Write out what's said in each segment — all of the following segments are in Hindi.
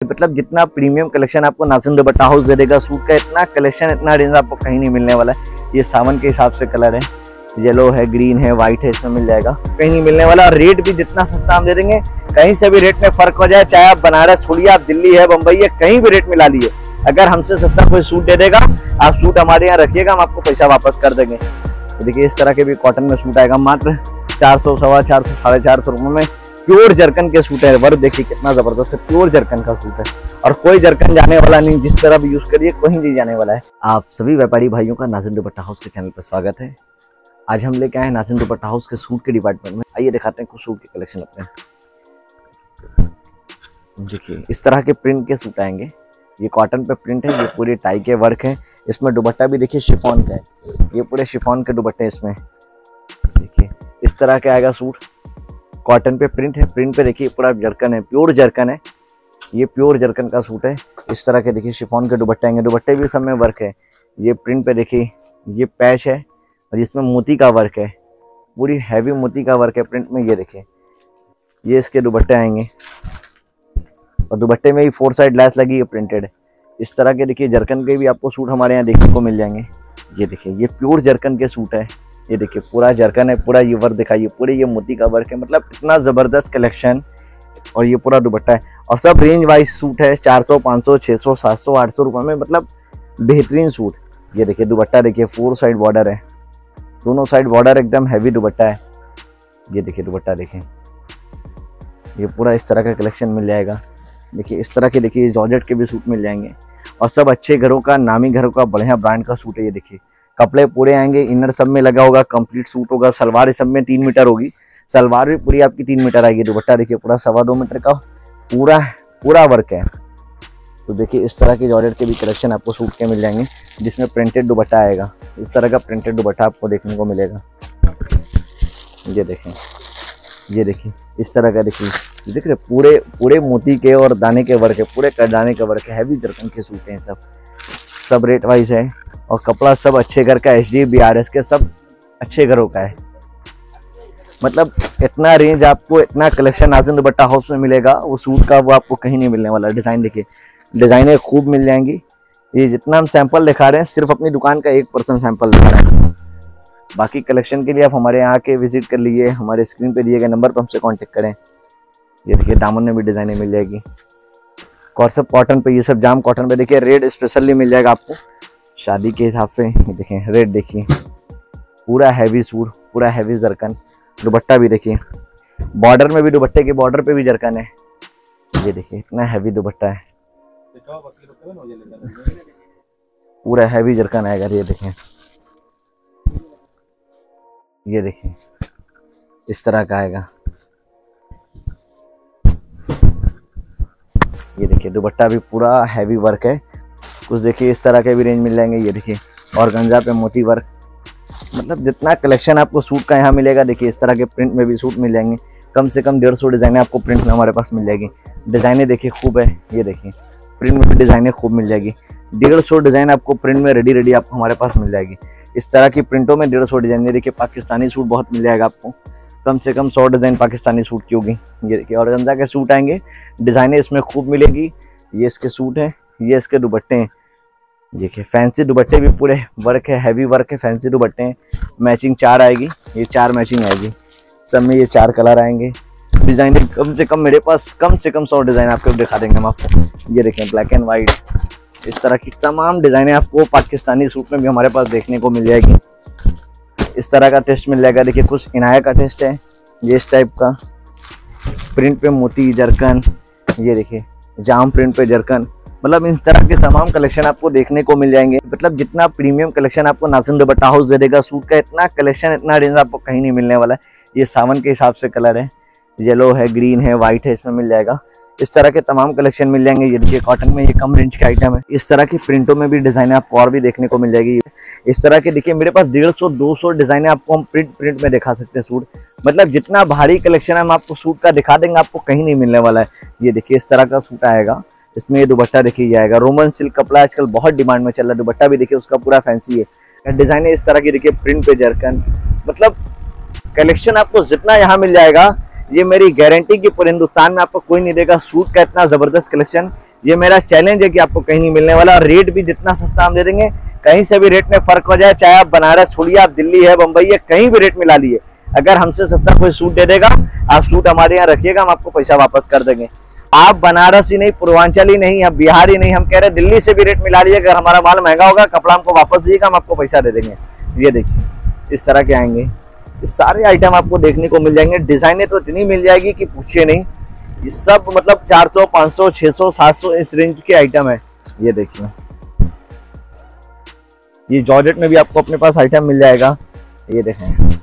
मतलब जितना प्रीमियम कलेक्शन आपको नाज़िम दुपट्टा हाउस दे देगा सूट का, इतना कलेक्शन इतना रेंज आपको कहीं नहीं मिलने वाला है। ये सावन के हिसाब से कलर है, येलो है, ग्रीन है, व्हाइट है, इसमें मिल जाएगा, कहीं नहीं मिलने वाला। और रेट भी जितना सस्ता हम दे देंगे, कहीं से भी रेट में फर्क हो जाए, चाहे आप बनारस छोड़िए, आप दिल्ली है, बम्बई है, कहीं भी रेट मिला लिए, अगर हमसे सस्ता कोई सूट दे देगा, आप सूट हमारे यहाँ रखिएगा, हम आपको पैसा वापस कर देंगे। तो देखिए इस तरह के भी कॉटन में सूट आएगा मात्र 400, 450, 450 रुपये में। प्योर जरकन के सूट है, वर्क देखिए कितना जबरदस्त है, प्योर जरकन का सूट है और कोई जरकन जाने वाला नहीं, जिस तरह भी यूज करिए कहीं नहीं जाने वाला है। आप सभी व्यापारी भाइयों का नाज़िम दुपट्टा हाउस के चैनल पर स्वागत है। आज हम लेके आए हैं नाज़िम दुपट्टा हाउस के सूट के डिपार्टमेंट में। आइए दिखाते हैं कुछ सूट के कलेक्शन अपने। देखिए इस तरह के प्रिंट के सूट आएंगे, ये कॉटन पे प्रिंट है, ये पूरे टाई के वर्क है, इसमें दुपट्टा भी देखिए शिफॉन का है, ये पूरे शिफॉन के दुपट्टे इसमें। देखिए इस तरह का आएगा सूट, कॉटन पे प्रिंट है, प्रिंट पे देखिए पूरा जरकन है, प्योर जरकन है, ये प्योर जरकन का सूट है। इस तरह के देखिए शिफॉन के दुपट्टे आएंगे, दुपट्टे भी सब में वर्क है। ये प्रिंट पे देखिए ये पैच है और जिसमें मोती का वर्क है, पूरी हैवी मोती का वर्क है प्रिंट में। ये देखिए ये इसके दुपट्टे आएंगे और दुपट्टे में ही 4 साइड लैस लगी है, प्रिंटेड है। इस तरह के देखिए जरकन के भी आपको सूट हमारे यहाँ देखने को मिल जाएंगे। ये देखिए ये प्योर जरकन के सूट है, ये देखिए पूरा जरकन है, पूरा ये वर्क दिखाइए, पूरे ये मोती का वर्क है, मतलब इतना ज़बरदस्त कलेक्शन। और ये पूरा दुपट्टा है और सब रेंज वाइज सूट है, 400, 500, 600, 700, 800 रुपये में, मतलब बेहतरीन सूट। ये देखिए दुपट्टा देखिए 4 साइड बॉर्डर है, दोनों साइड बॉर्डर एकदम हैवी दुपट्टा है। ये देखिए दुपट्टा देखिए, ये पूरा इस तरह का कलेक्शन मिल जाएगा। देखिए इस तरह के देखिए जॉर्जेट के भी सूट मिल जाएंगे और सब अच्छे घरों का, नामी घरों का, बढ़िया ब्रांड का सूट है। ये देखिए कपड़े पूरे आएंगे, इनर सब में लगा होगा, कंप्लीट सूट होगा, सलवार इस सब में 3 मीटर होगी, सलवार भी पूरी आपकी 3 मीटर आएगी। दुपट्टा देखिए पूरा 2.25 मीटर का पूरा वर्क है। तो देखिए इस तरह के जॉर्जेट के भी कलेक्शन आपको सूट के मिल जाएंगे, जिसमें प्रिंटेड दुपट्टा आएगा। इस तरह का प्रिंटेड दुपट्टा आपको देखने को मिलेगा। ये देखें, ये देखिए इस तरह का देखिए, देख रहे पूरे मोती के और दाने के वर्क है, पूरे दाने के वर्क है, हैवी जरकन के सूट हैं सब रेट वाइज है और कपड़ा सब अच्छे घर का, HD, BRS के सब अच्छे घरों का है। मतलब इतना रेंज आपको, इतना कलेक्शन नाज़िम दुपट्टा हाउस में मिलेगा, वो सूट का वो आपको कहीं नहीं मिलने वाला। डिज़ाइन देखिए, डिज़ाइनें खूब मिल जाएंगी। ये जितना हम सैंपल दिखा रहे हैं, सिर्फ अपनी दुकान का 1% सैंपल दिखा रहे हैं। बाकी कलेक्शन के लिए आप हमारे यहाँ के विजिट कर लीजिए, हमारे स्क्रीन पे दिए गए नंबर पर हमसे कांटेक्ट करें। ये देखिए दामन में भी डिज़ाइनें मिल जाएगी और सब कॉटन पे, ये सब जाम कॉटन पे। देखिए रेट स्पेशली मिल जाएगा आपको शादी के हिसाब से। ये देखें रेट देखिए, पूरा हैवी सूट, पूरा हैवी जरकन। दुपट्टा भी देखिए, बॉर्डर में भी, दुपट्टे के बॉर्डर पे भी जरकन है। ये देखिए इतना हैवी दुपट्टा है, पूरा हैवी जरकन आएगा। ये देखें, ये देखिए इस तरह का आएगा। ये देखिए दुपट्टा भी पूरा हैवी वर्क है। कुछ देखिए इस तरह के भी रेंज मिल जाएंगे। ये देखिए और गंजा पे मोती वर्क, मतलब जितना कलेक्शन आपको सूट का यहाँ मिलेगा। देखिए इस तरह के प्रिंट में भी सूट मिल जाएंगे, कम से कम 150 डिज़ाइनें आपको प्रिंट में हमारे पास मिल जाएगी। डिज़ाइनें देखिए खूब है, ये देखिए प्रिंट में भी डिज़ाइनें खूब मिल जाएगी। 150 डिज़ाइन आपको प्रिंट में रेडी आपको हमारे पास मिल जाएगी। इस तरह की प्रिंटों में 150 डिज़ाइन। देखिए पाकिस्तानी सूट बहुत मिल जाएगा आपको, कम से कम 100 डिज़ाइन पाकिस्तानी सूट की होगी। ये देखिए और गंजा के सूट आएंगे, डिज़ाइनें इसमें खूब मिलेगी। ये इसके सूट हैं, ये इसके दुपट्टे हैं। देखिए फैंसी दुपट्टे भी पूरे वर्क है, हैवी वर्क है, फैंसी दुपट्टे हैं। मैचिंग 4 आएगी, ये 4 मैचिंग आएगी, सब में ये 4 कलर आएंगे। डिज़ाइन कम से कम मेरे पास कम से कम 100 डिज़ाइन आपको दिखा देंगे हम आपको। ये देखें ब्लैक एंड वाइट, इस तरह की तमाम डिज़ाइनें आपको पाकिस्तानी सूट में भी हमारे पास देखने को मिल जाएगी। इस तरह का टेस्ट मिल जाएगा। देखिए कुछ इनाया का टेस्ट है, ये इस टाइप का प्रिंट पे मोती जरकन। ये देखिए जाम प्रिंट पे जरकन, मतलब इस तरह के तमाम कलेक्शन आपको देखने को मिल जाएंगे। मतलब जितना प्रीमियम कलेक्शन आपको नाज़िम दुपट्टा हाउस दे देगा सूट का, इतना कलेक्शन, इतना रेंज आपको कहीं नहीं मिलने वाला है। ये सावन के हिसाब से कलर है, येलो है, ग्रीन है, व्हाइट है, इसमें मिल जाएगा। इस तरह के तमाम कलेक्शन मिल जाएंगे। ये देखिए कॉटन में ये कम रेंज के आइटम है। इस तरह की प्रिंटों में भी डिज़ाइन आपको और भी देखने को मिल जाएगी। इस तरह के देखिए मेरे पास 150-200 डिज़ाइन आपको हम प्रिंट में दिखा सकते हैं सूट। मतलब जितना भारी कलेक्शन हम आपको सूट का दिखा देंगे, आपको कहीं नहीं मिलने वाला है। ये देखिए इस तरह का सूट आएगा, इसमें ये दुपट्टा देखिए आएगा। रोमन सिल्क कपड़ा आजकल बहुत डिमांड में चल रहा है। दुपट्टा भी देखिए उसका पूरा फैंसी है। डिज़ाइन इस तरह की देखिए, प्रिंट पे जरकन, मतलब कलेक्शन आपको जितना यहाँ मिल जाएगा, ये मेरी गारंटी की पूरे हिंदुस्तान में आपको कोई नहीं देगा सूट का इतना जबरदस्त कलेक्शन। ये मेरा चैलेंज है कि आपको कहीं नहीं मिलने वाला। और रेट भी जितना सस्ता हम दे देंगे, कहीं से भी रेट में फर्क हो जाए, चाहे आप बनारस छोड़िए, आप दिल्ली है, बंबई है, कहीं भी रेट मिला लिए, अगर हमसे सस्ता कोई सूट दे देगा, आप सूट हमारे यहाँ रखिएगा, हम आपको पैसा वापस कर देंगे। आप बनारस ही नहीं, पूर्वांचल ही नहीं, आप बिहार ही नहीं, हम कह रहे दिल्ली से भी रेट मिला लीजिए, अगर हमारा माल महंगा होगा, कपड़ा हमको वापस दीजिएगा, हम आपको पैसा दे देंगे। ये देखिए इस तरह के आएंगे, ये सारे आइटम आपको देखने को मिल जाएंगे। डिजाइने तो इतनी मिल जाएगी कि पूछिए नहीं। ये सब मतलब 400, 500, 600, 700 इस रेंज के आइटम है। ये देखिए, ये जॉर्जेट में भी आपको अपने पास आइटम मिल जाएगा। ये देखें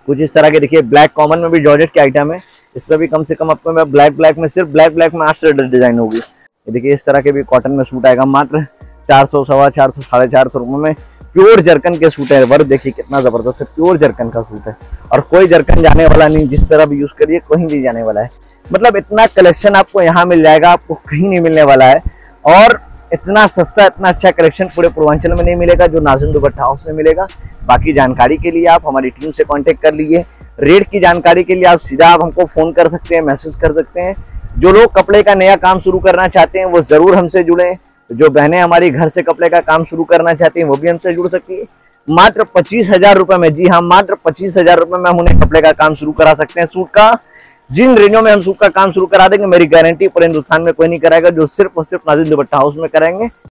कुछ इस तरह के, देखिए ब्लैक कॉमन में भी जॉर्जेट के आइटम है। इसमें भी कम से कम आपको मैं ब्लैक में सिर्फ ब्लैक में 8 से डिजाइन होगी। ये देखिए इस तरह के भी कॉटन में सूट आएगा, मात्र 400, 450, 450 रुपये में। प्योर जरकन के सूट है, वर्क देखिए कितना जबरदस्त है, प्योर जरकन का सूट है। और कोई जरकन जाने वाला नहीं, जिस तरह भी यूज करिए कहीं नहीं जाने वाला है। मतलब इतना कलेक्शन आपको यहाँ मिल जाएगा, आपको कहीं नहीं मिलने वाला है। और इतना सस्ता, इतना अच्छा कलेक्शन पूरे पूर्वांचल में नहीं मिलेगा जो नाज़िम दुपट्टा हाउस में मिलेगा। बाकी जानकारी के लिए आप हमारी टीम से कांटेक्ट कर लीजिए। रेट की जानकारी के लिए आप सीधा हमको फ़ोन कर सकते हैं, मैसेज कर सकते हैं। जो लोग कपड़े का नया काम शुरू करना चाहते हैं वो ज़रूर हमसे जुड़ें। जो बहनें हमारी घर से कपड़े का काम शुरू करना चाहती हैं वो भी हमसे जुड़ सकती है। मात्र 25,000 रुपये में, जी हाँ मात्र 25,000 रुपये में हम उन्हें कपड़े का काम शुरू करा सकते हैं। सूट का जिन रेंजों में हम सूट का काम शुरू करा देंगे, मेरी गारंटी पूरे हिंदुस्तान में कोई नहीं कराएगा, जो सिर्फ और सिर्फ नाज़िम दुपट्टा हाउस में कराएंगे।